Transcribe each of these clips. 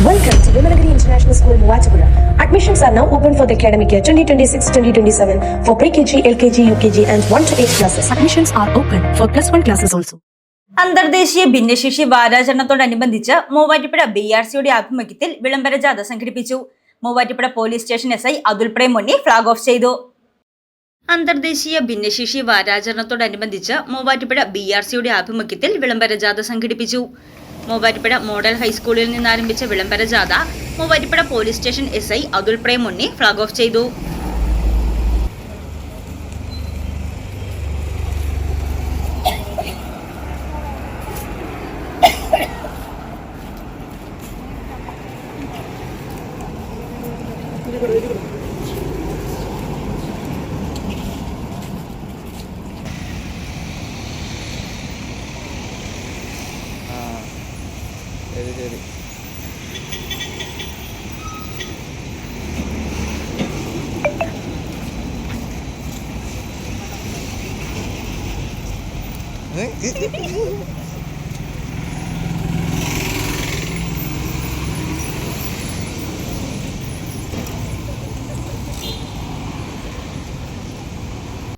Welcome to Vimalagiri International School, Muachapura. Admissions are now open for the academic year 2026-2027 for pre-KG, LKG, UKG and 1 to 8 classes. Admissions are open for +1 classes also. അന്തർദേശീയ ഭിന്നശേഷി വാരാചരണത്തോടനുബന്ധിച്ച് മൂവാറ്റുപുഴ BRCയുടെ ആഭിമുഖ്യത്തിൽ വിളംബര ജാഥ സംഘടിപ്പിച്ചു. Muvattupuzha police station SI Athul Premunni flag off ചെയ്തു. അന്തർദേശീയ ഭിന്നശേഷി വാരാചരണത്തോടനുബന്ധിച്ച് മൂവാറ്റുപുഴ BRCയുടെ ആഭിമുഖ്യത്തിൽ വിളംബര ജാഥ സംഘടിപ്പിച്ചു. മൂവാറ്റുപുഴ മോഡൽ ഹൈസ്കൂളിൽ നിന്നാരംഭിച്ച വിളംബര ജാഥ Muvattupuzha police station SI Athul Premunni flag off ചെയ്തു.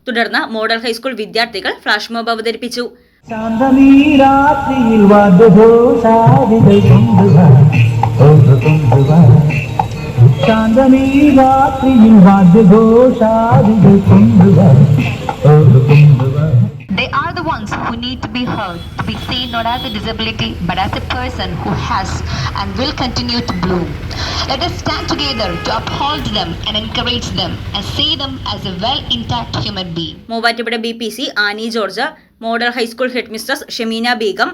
തുടർന്ന് മോഡൽ ഹൈസ്കൂൾ വിദ്യാർത്ഥികൾ ഫ്ലാഷ് മോബ് അവതരിപ്പിച്ചു. They are the ones who need to be heard, to be seen not as a disability but as a person who has and will continue to bloom. Let us stand together to uphold them and encourage them and see them as a well intact human being. Muvattupuzha BPC Annie George, model high school head mistress Shameena Begum,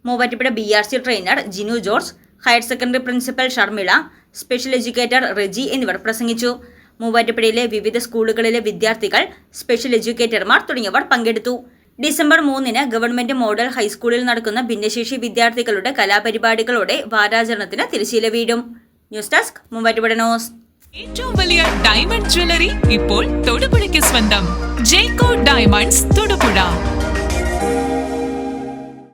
Muvattupuzha BRC trainer Jinu George, higher secondary principal Sharmila, special educator Reji എന്നിവർ പ്രസംഗിച്ചു. മൂവാറ്റുപുഴയിലെ വിവിധ സ്കൂളുകളിലെ വിദ്യാർത്ഥികൾ, special എഡ്യൂക്കേറ്റർമാർ തുടങ്ങിയവർ പങ്കെടുത്തു. December 3 government model ഹൈസ്കൂളിൽ നടക്കുന്ന ഭിന്നശേഷി വിദ്യാർത്ഥികളുടെ കലാപരിപാടികളോടെ വാരാചരണത്തിന് തിരശ്ശീല വീഴും. News desk Muvattupuzha news. ഏറ്റവും വലിയ ഡയമണ്ട് ജ്വല്ലറി ഇപ്പോൾ തൊടുപുഴയ്ക്ക് സ്വന്തം ജേക്കോ ഡയമണ്ട്സ് തൊടുപുഴ.